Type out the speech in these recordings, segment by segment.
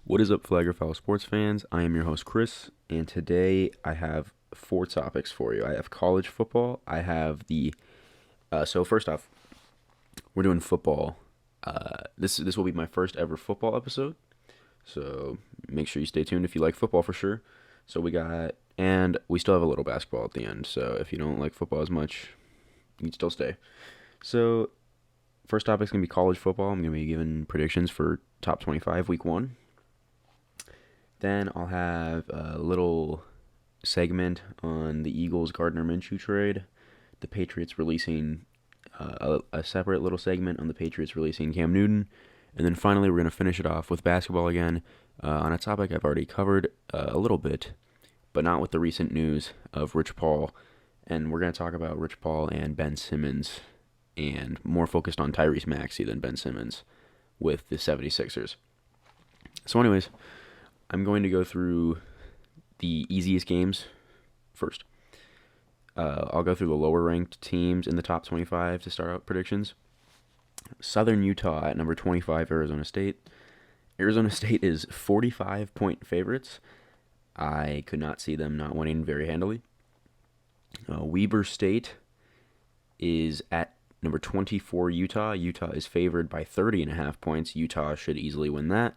What is up, Flag or Foul sports fans? I am your host, Chris, and today I have four topics for you. I have college football. I have so first off, we're doing football. This will be my first ever football episode, so make sure you stay tuned if you like football for sure. And we still have a little basketball at the end, so if you don't like football as much, you can still stay. So, first topic is going to be college football. I'm going to be giving predictions for top 25 week one. Then I'll have a little segment on the Eagles Gardner Minshew trade, the Patriots releasing a separate little segment on the Patriots releasing Cam Newton, and then finally we're going to finish it off with basketball again on a topic I've already covered a little bit, but not with the recent news of Rich Paul, and we're going to talk about Rich Paul and Ben Simmons, and more focused on Tyrese Maxey than Ben Simmons with the 76ers. So anyways, I'm going to go through the easiest games first. I'll go through the lower ranked teams in the top 25 to start out predictions. Southern Utah at number 25, Arizona State. Arizona State is 45-point favorites. I could not see them not winning very handily. Weber State is at number 24, Utah. Utah is favored by 30.5 points. Utah should easily win that.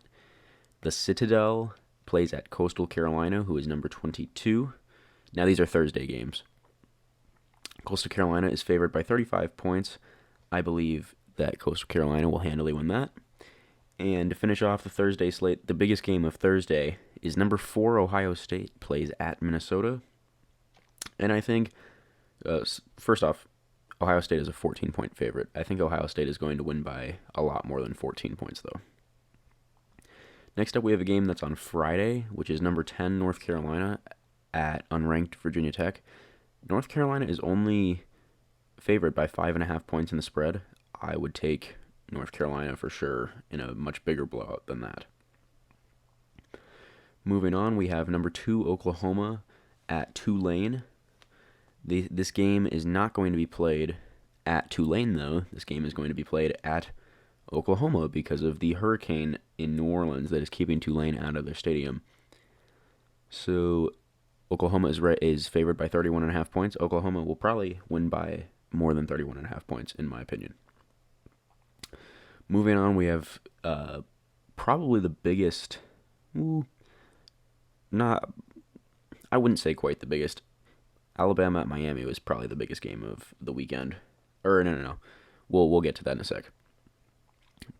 The Citadel plays at Coastal Carolina, who is number 22. Now, these are Thursday games. Coastal Carolina is favored by 35 points. I believe that Coastal Carolina will handily win that. And to finish off the Thursday slate, the biggest game of Thursday is number 4, Ohio State plays at Minnesota. And I think, first off, Ohio State is a 14-point favorite. I think Ohio State is going to win by a lot more than 14 points, though. Next up, we have a game that's on Friday, which is number 10, North Carolina, at unranked Virginia Tech. North Carolina is only favored by 5.5 points in the spread. I would take North Carolina for sure in a much bigger blowout than that. Moving on, we have number 2, Oklahoma, at Tulane. This game is not going to be played at Tulane, though. This game is going to be played at Oklahoma because of the hurricane in New Orleans that is keeping Tulane out of their stadium. So Oklahoma is favored by 31.5 points. Oklahoma will probably win by more than 31.5 points, in my opinion. Moving on, we have probably the biggest, I wouldn't say quite the biggest. Alabama at Miami was probably the biggest game of the weekend. No. We'll get to that in a sec.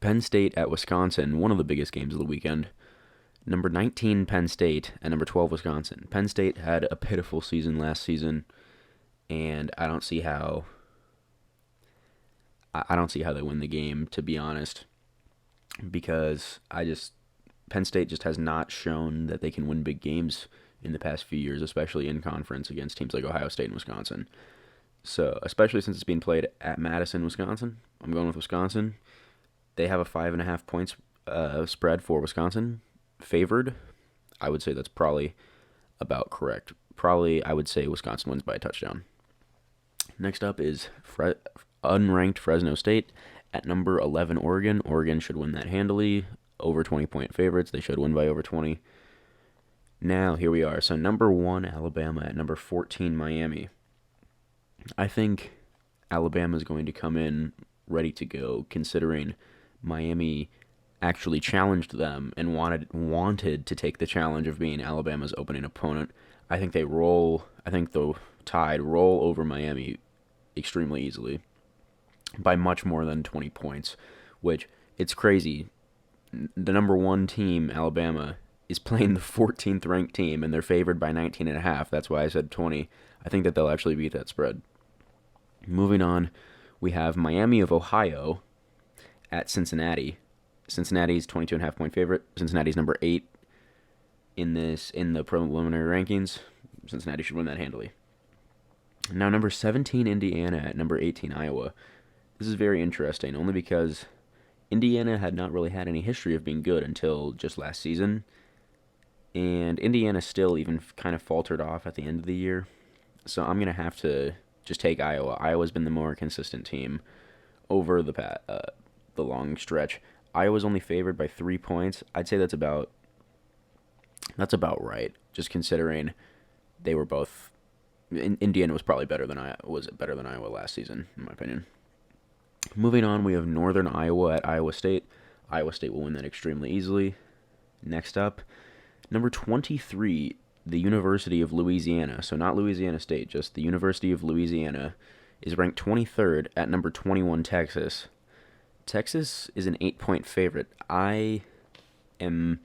Penn State at Wisconsin, one of the biggest games of the weekend. Number 19, Penn State, and number 12, Wisconsin. Penn State had a pitiful season last season, and I don't see how they win the game, to be honest, because Penn State just has not shown that they can win big games in the past few years, especially in conference against teams like Ohio State and Wisconsin. So, especially since it's being played at Madison, Wisconsin, I'm going with Wisconsin. They have a 5.5 points spread for Wisconsin favored. I would say that's probably about correct. Probably, I would say Wisconsin wins by a touchdown. Next up is unranked Fresno State at number 11, Oregon. Oregon should win that handily. Over 20-point favorites. They should win by over 20. Now, here we are. So, number 1, Alabama at number 14, Miami. I think Alabama is going to come in ready to go, considering Miami actually challenged them and wanted to take the challenge of being Alabama's opening opponent. I think the Tide roll over Miami extremely easily by much more than 20 points, which it's crazy. The number 1 team, Alabama, is playing the 14th ranked team, and they're favored by 19.5. That's why I said 20. I think that they'll actually beat that spread. Moving on, we have Miami of Ohio at Cincinnati. Cincinnati's 22.5 point favorite. Cincinnati's number 8 in the preliminary rankings. Cincinnati should win that handily. Now, number 17, Indiana at number 18, Iowa. This is very interesting, only because Indiana had not really had any history of being good until just last season. And Indiana still even kind of faltered off at the end of the year. So I'm going to have to just take Iowa. Iowa's been the more consistent team over the long stretch. Iowa's only favored by 3 points. I'd say that's about That's about right. Just considering they were both. Indiana was probably better than Iowa last season, in my opinion. Moving on, we have Northern Iowa at Iowa State. Iowa State will win that extremely easily. Next up, number 23, the University of Louisiana. So not Louisiana State, just the University of Louisiana is ranked 23rd at number 21, Texas. Texas is an 8-point favorite. I know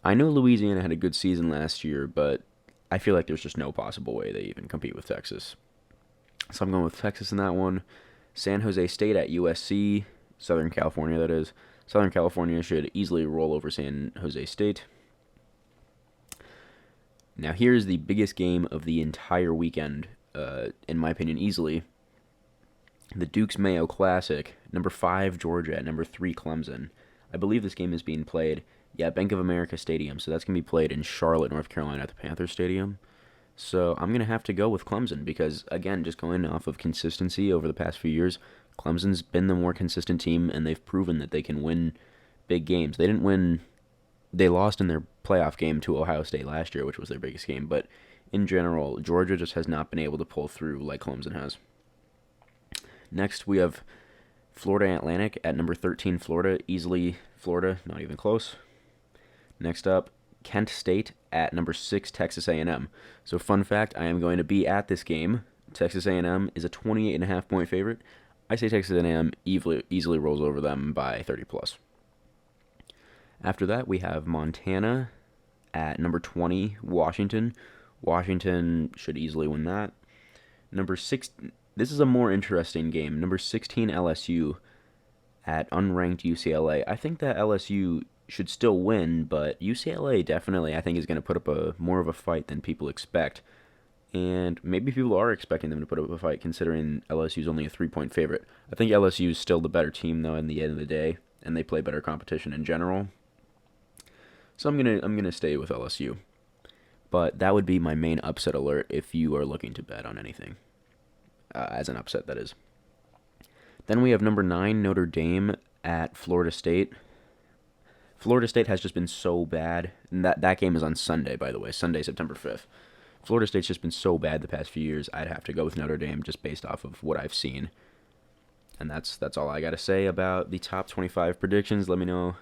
Louisiana had a good season last year, but I feel like there's just no possible way they even compete with Texas. So I'm going with Texas in that one. San Jose State at USC, Southern California, that is. Southern California should easily roll over San Jose State. Now, here's the biggest game of the entire weekend, in my opinion, easily. The Duke's Mayo Classic, number 5 Georgia at number 3 Clemson. I believe this game is being played, Bank of America Stadium, so that's going to be played in Charlotte, North Carolina at the Panthers Stadium. So I'm going to have to go with Clemson because, again, just going off of consistency over the past few years, Clemson's been the more consistent team, and they've proven that they can win big games. They lost in their playoff game to Ohio State last year, which was their biggest game, but in general, Georgia just has not been able to pull through like Clemson has. Next, we have Florida Atlantic at number 13, Florida. Easily Florida, not even close. Next up, Kent State at number 6, Texas A&M. So fun fact, I am going to be at this game. Texas A&M is a 28.5-point favorite. I say Texas A&M easily rolls over them by 30 plus. After that, we have Montana at number 20, Washington. Washington should easily win that. Number 6, this is a more interesting game. Number 16, LSU at unranked UCLA. I think that LSU should still win, but UCLA definitely, I think, is going to put up more of a fight than people expect. And maybe people are expecting them to put up a fight considering LSU is only a 3-point favorite. I think LSU is still the better team, though, in the end of the day, and they play better competition in general. So I'm gonna stay with LSU. But that would be my main upset alert if you are looking to bet on anything. As an upset, that is. Then we have number 9, Notre Dame at Florida State. Florida State has just been so bad. And that game is on Sunday, by the way. Sunday, September 5th. Florida State's just been so bad the past few years, I'd have to go with Notre Dame just based off of what I've seen. And that's all I got to say about the top 25 predictions. Let me know.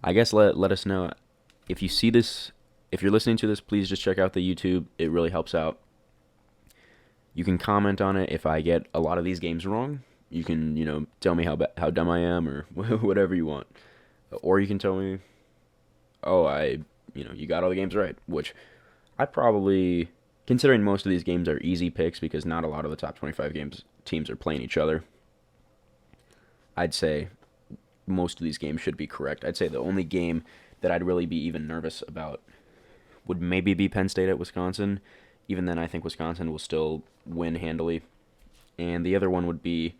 I guess let us know if you see this. If you're listening to this, please just check out the YouTube. It really helps out. You can comment on it if I get a lot of these games wrong. You can, tell me how dumb I am or whatever you want. Or you can tell me, you got all the games right, which I probably, considering most of these games are easy picks because not a lot of the top 25 teams are playing each other, I'd say most of these games should be correct. I'd say the only game that I'd really be even nervous about would maybe be Penn State at Wisconsin. Even then, I think Wisconsin will still win handily. And the other one would be,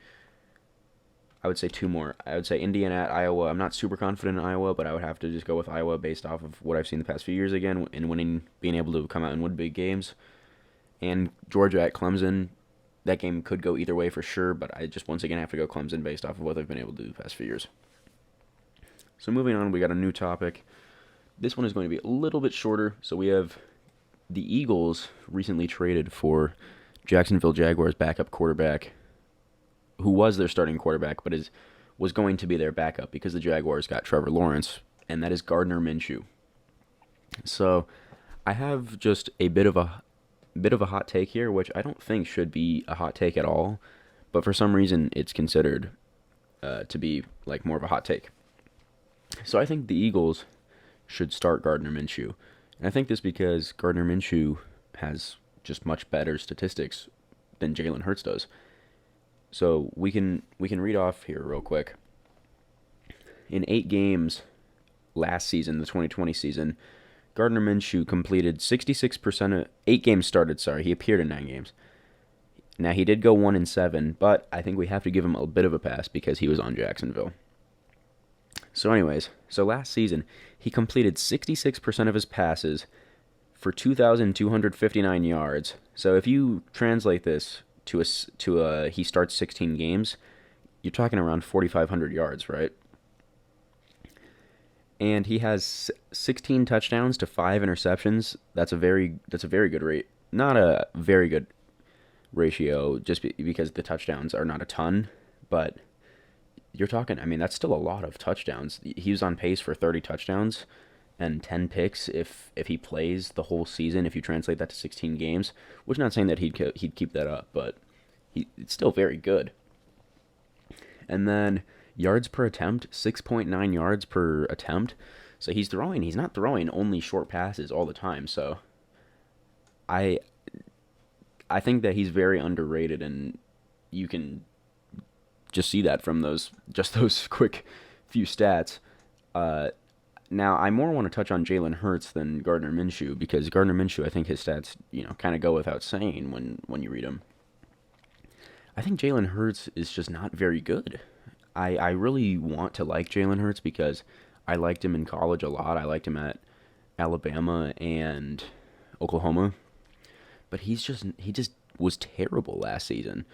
I would say 2 more. I would say Indiana at Iowa. I'm not super confident in Iowa, but I would have to just go with Iowa based off of what I've seen the past few years again in being able to come out and win big games. And Georgia at Clemson. That game could go either way for sure, but I just once again have to go Clemson based off of what they've been able to do the past few years. So moving on, we got a new topic. This one is going to be a little bit shorter. So we have the Eagles recently traded for Jacksonville Jaguars backup quarterback, who was their starting quarterback, but was going to be their backup because the Jaguars got Trevor Lawrence, and that is Gardner Minshew. So I have just a bit of a hot take here, which I don't think should be a hot take at all, but for some reason it's considered to be like more of a hot take. So I think the Eagles should start Gardner Minshew, and I think this because Gardner Minshew has just much better statistics than Jalen Hurts does. So we can read off here real quick. In 8 games last season, the 2020 season, Gardner Minshew completed 66% of 8 games started. He appeared in 9 games. Now he did go 1-7, but I think we have to give him a bit of a pass because he was on Jacksonville. So anyways, last season he completed 66% of his passes for 2,259 yards. So if you translate this to he starts 16 games, you're talking around 4,500 yards, right? and he has 16 touchdowns to 5 interceptions. That's a very good rate. Not a very good ratio, just because the touchdowns are not a ton, but you're talking. I mean, that's still a lot of touchdowns. He was on pace for 30 touchdowns and 10 picks if he plays the whole season. If you translate that to 16 games, which not saying that he'd keep that up, but it's still very good. And then yards per attempt, 6.9 yards per attempt. So he's not throwing only short passes all the time. So I I think that he's very underrated, and you can just see that from those quick few stats. Uh, Now, I more want to touch on Jalen Hurts than Gardner Minshew, because Gardner Minshew, I think his stats, kind of go without saying when you read them. I think Jalen Hurts is just not very good. I really want to like Jalen Hurts because I liked him in college a lot. I liked him at Alabama and Oklahoma, but he just was terrible last season.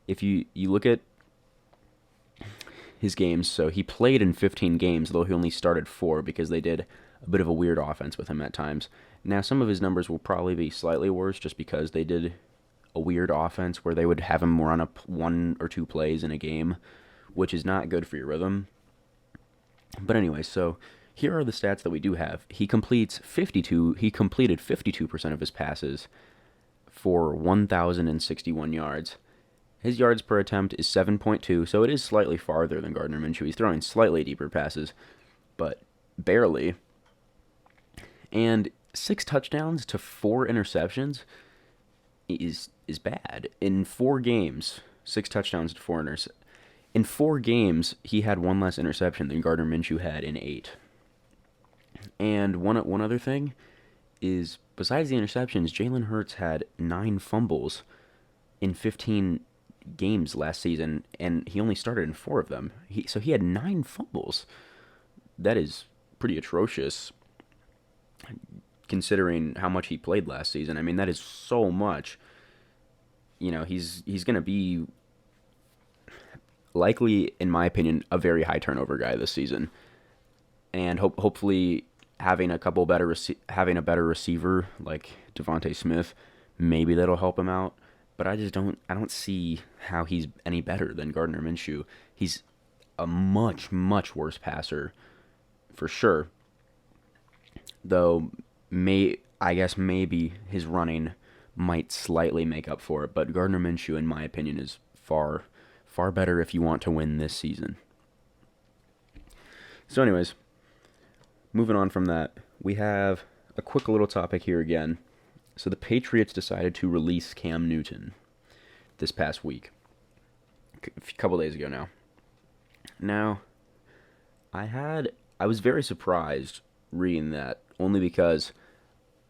If you look at his games, so he played in 15 games, though he only started 4 because they did a bit of a weird offense with him at times. Now, some of his numbers will probably be slightly worse just because they did a weird offense where they would have him run up 1 or 2 plays in a game, which is not good for your rhythm. But anyway, so here are the stats that we do have. He completed 52% of his passes for 1,061 yards. His yards per attempt is 7.2, so it is slightly farther than Gardner Minshew. He's throwing slightly deeper passes, but barely. And 6 touchdowns to 4 interceptions is bad. In 4 games, 6 touchdowns to 4 interceptions. In 4 games, he had 1 less interception than Gardner Minshew had in 8. And one other thing is, besides the interceptions, Jalen Hurts had 9 fumbles in 15 games last season, and he only started in 4 of them. So he had 9 fumbles. That is pretty atrocious, considering how much he played last season. I mean, that is so much. He's going to be likely, in my opinion, a very high turnover guy this season, and hopefully having having a better receiver like Devontae Smith, maybe that'll help him out. But I don't see how he's any better than Gardner Minshew. He's a much, much worse passer, for sure. Though, I guess maybe his running might slightly make up for it. But Gardner Minshew, in my opinion, is far, far better if you want to win this season. So anyways, moving on from that, we have a quick little topic here again. So the Patriots decided to release Cam Newton this past week, a couple days ago now. Now, I was very surprised reading that, only because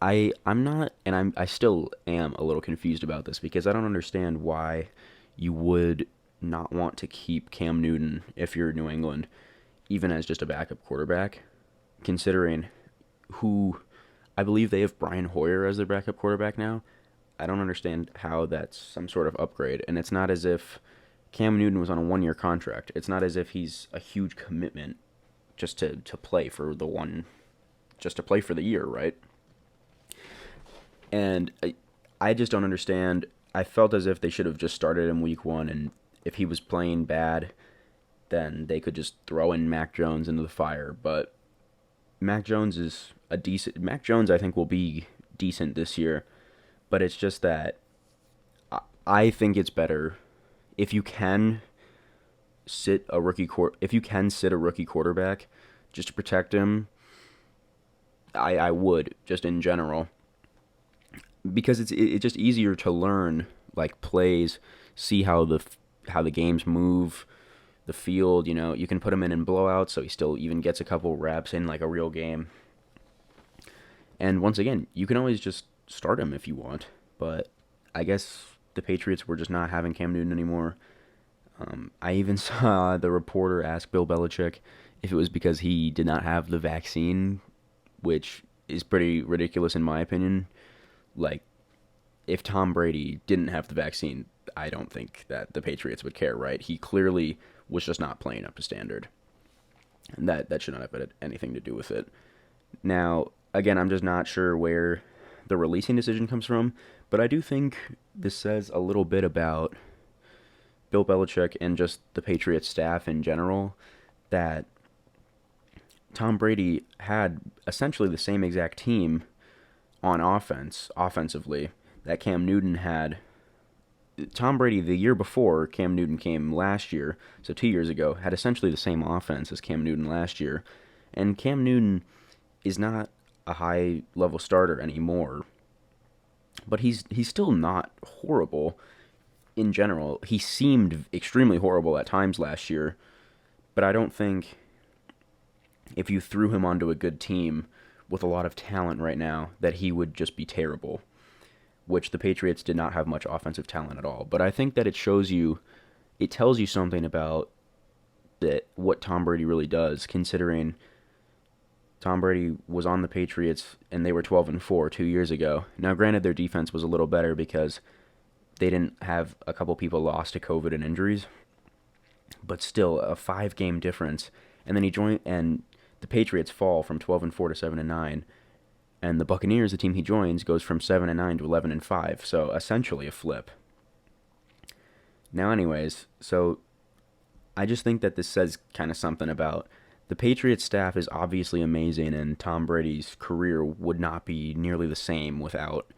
I'm not, and I still am a little confused about this, because I don't understand why you would not want to keep Cam Newton if you're New England, even as just a backup quarterback, considering who. I believe they have Brian Hoyer as their backup quarterback now. I don't understand how that's some sort of upgrade. And it's not as if Cam Newton was on a 1-year contract. It's not as if he's a huge commitment just to play for the year, right? And I just don't understand. I felt as if they should have just started him week 1, and if he was playing bad, then they could just throw in Mac Jones into the fire. But Mac Jones, I think, will be decent this year, but it's just that I think it's better if you can sit a rookie quarterback just to protect him. I would, just in general, because it's just easier to learn like plays, see how the games move, the field. You can put him in blowouts, so he still even gets a couple reps in like a real game. And once again, you can always just start him if you want, but I guess the Patriots were just not having Cam Newton anymore. I even saw the reporter ask Bill Belichick if it was because he did not have the vaccine, which is pretty ridiculous in my opinion. Like, if Tom Brady didn't have the vaccine, I don't think that the Patriots would care, right? He clearly was just not playing up to standard. And that should not have had anything to do with it. Now, again, I'm just not sure where the releasing decision comes from, but I do think this says a little bit about Bill Belichick and just the Patriots staff in general, that Tom Brady had essentially the same exact team on offensively, that Cam Newton had. Tom Brady, the year before Cam Newton came last year, so 2 years ago, had essentially the same offense as Cam Newton last year. And Cam Newton is not a high level starter anymore, but he's still not horrible in general. He seemed extremely horrible at times last year, but I don't think if you threw him onto a good team with a lot of talent right now that he would just be terrible, which the Patriots did not have much offensive talent at all. But I think that it tells you something about what Tom Brady really does, considering Tom Brady was on the Patriots and they were 12-4 2 years ago. Now, granted, their defense was a little better because they didn't have a couple people lost to COVID and injuries, but still a 5-game difference. And then the Patriots fall from 12-4 to 7-9, and the Buccaneers, the team he joins, goes from 7-9 to 11-5. So essentially a flip. Now, anyways, so I just think that this says kind of something about the Patriots staff is obviously amazing, and Tom Brady's career would not be nearly the same without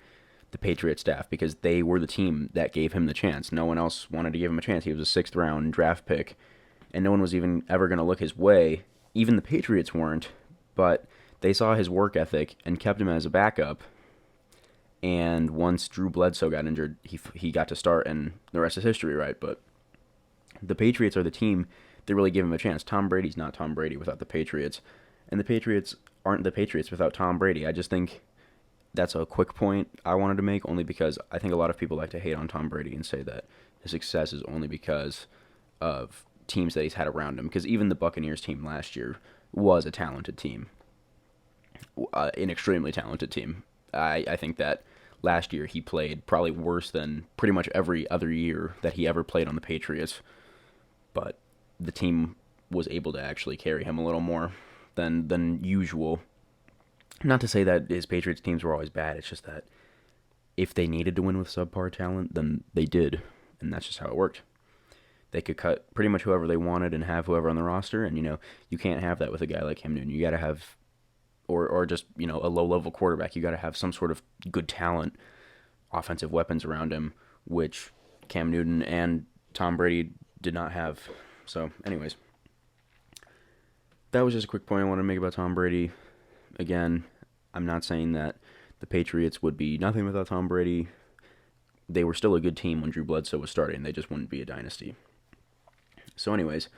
the Patriots staff, because they were the team that gave him the chance. No one else wanted to give him a chance. He was a 6th-round draft pick, and no one was even ever going to look his way. Even the Patriots weren't, but they saw his work ethic and kept him as a backup. And once Drew Bledsoe got injured, he got to start, and the rest is history, right? But the Patriots are the team that really gave him a chance. Tom Brady's not Tom Brady without the Patriots, and the Patriots aren't the Patriots without Tom Brady. I just think that's a quick point I wanted to make, only because I think a lot of people like to hate on Tom Brady and say that his success is only because of teams that he's had around him. Because even the Buccaneers team last year was a talented team, an extremely talented team. I think that last year he played probably worse than pretty much every other year that he ever played on the Patriots, but the team was able to actually carry him a little more than usual. Not to say that his Patriots teams were always bad. It's just that if they needed to win with subpar talent, then they did, and that's just how it worked. They could cut pretty much whoever they wanted and have whoever on the roster, and you can't have that with a guy like Cam Newton. You got to have, or just a low level quarterback. You got to have some sort of good talent, offensive weapons around him, which Cam Newton and Tom Brady did not have. So, anyways, that was just a quick point I wanted to make about Tom Brady. Again, I'm not saying that the Patriots would be nothing without Tom Brady. They were still a good team when Drew Bledsoe was starting. They just wouldn't be a dynasty. So anyways,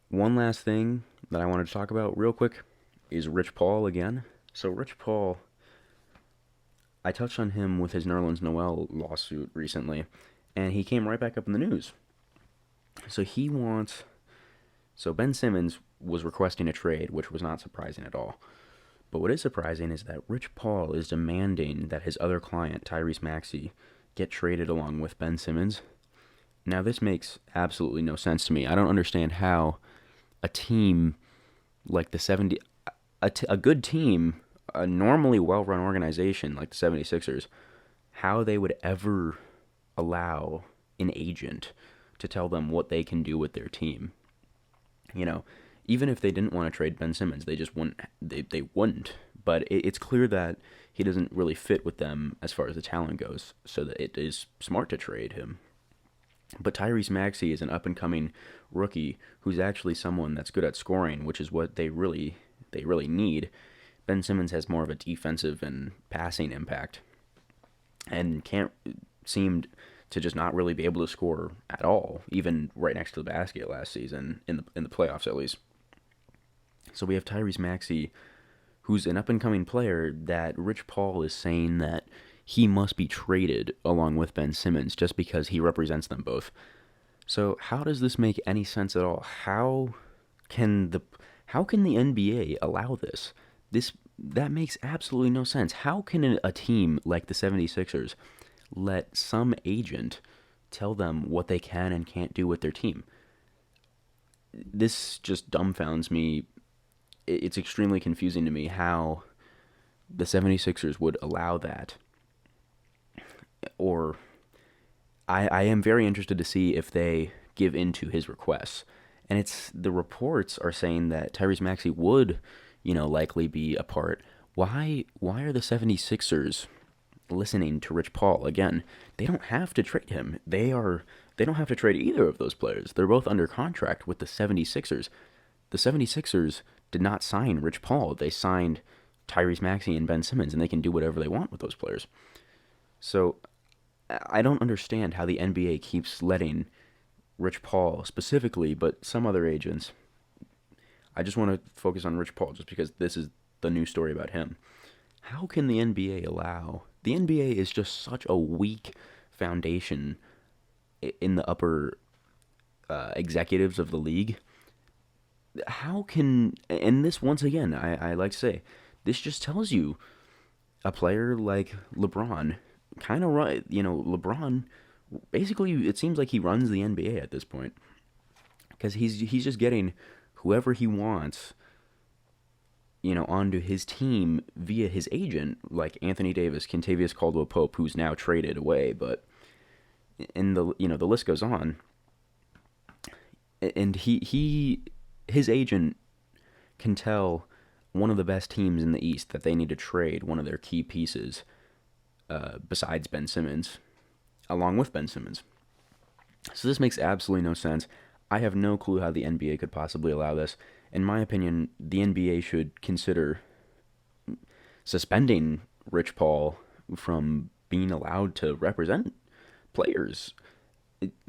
one last thing that I wanted to talk about real quick is Rich Paul again. So Rich Paul, I touched on him with his Nerlens Noel lawsuit recently, and he came right back up in the news. So Ben Simmons was requesting a trade, which was not surprising at all. But what is surprising is that Rich Paul is demanding that his other client, Tyrese Maxey, get traded along with Ben Simmons. Now, this makes absolutely no sense to me. I don't understand how a team like a good team, a normally well-run organization like the 76ers, how they would ever allow an agent to tell them what they can do with their team. Even if they didn't want to trade Ben Simmons, they just wouldn't. They wouldn't. But it's clear that he doesn't really fit with them as far as the talent goes, so that it is smart to trade him. But Tyrese Maxey is an up-and-coming rookie who's actually someone that's good at scoring, which is what they really need. Ben Simmons has more of a defensive and passing impact, and seemed to just not really be able to score at all, even right next to the basket last season, in the playoffs at least. So we have Tyrese Maxey, who's an up-and-coming player that Rich Paul is saying that he must be traded along with Ben Simmons just because he represents them both. So how does this make any sense at all? How can the NBA allow this? That makes absolutely no sense. How can a team like the 76ers let some agent tell them what they can and can't do with their team? this just dumbfounds me. It's extremely confusing to me how the 76ers would allow that. Or I am very interested to see if they give in to his requests. And the reports are saying that Tyrese Maxey would, likely be a part. Why are the 76ers listening to Rich Paul? Again, they don't have to trade him. They don't have to trade either of those players. They're both under contract with the 76ers. The 76ers did not sign Rich Paul. They signed Tyrese Maxey and Ben Simmons, and they can do whatever they want with those players. So I don't understand how the NBA keeps letting Rich Paul specifically, but some other agents. I just want to focus on Rich Paul just because this is the new story about him. How can the NBA allow? The NBA is just such a weak foundation in the upper executives of the league. How can, and this once again, I like to say, this just tells you a player like LeBron kind of run, LeBron basically it seems like he runs the NBA at this point because he's just getting whoever he wants, onto his team via his agent, like Anthony Davis, Kentavious Caldwell-Pope, who's now traded away, but and the list goes on. And his agent can tell one of the best teams in the East that they need to trade one of their key pieces, besides Ben Simmons, along with Ben Simmons. So this makes absolutely no sense. I have no clue how the NBA could possibly allow this. In my opinion, the NBA should consider suspending Rich Paul from being allowed to represent players.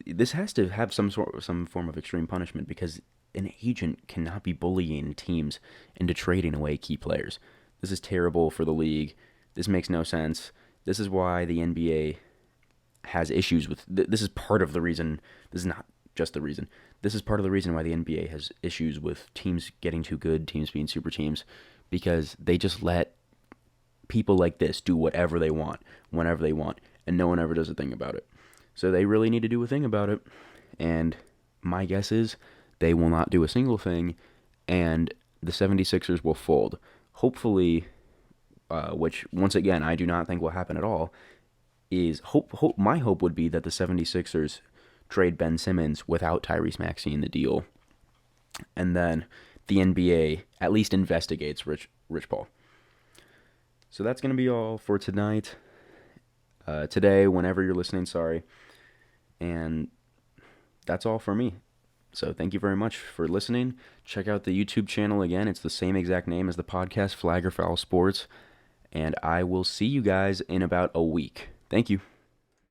This has to have some form of extreme punishment because an agent cannot be bullying teams into trading away key players. This is terrible for the league. This makes no sense. This is why the NBA has issues with. This is part of the reason. This is not just the reason. This is part of the reason why the NBA has issues with teams getting too good, teams being super teams, because they just let people like this do whatever they want, whenever they want, and no one ever does a thing about it. So they really need to do a thing about it, and my guess is they will not do a single thing, and the 76ers will fold. Hopefully, which, once again, I do not think will happen at all, is my hope would be that the 76ers trade Ben Simmons without Tyrese Maxey in the deal, and then the NBA at least investigates Rich Paul. So that's going to be all for tonight. Today, whenever you're listening, sorry. And that's all for me. So thank you very much for listening. Check out the YouTube channel again. It's the same exact name as the podcast, Flag or Foul Sports. And I will see you guys in about a week. Thank you.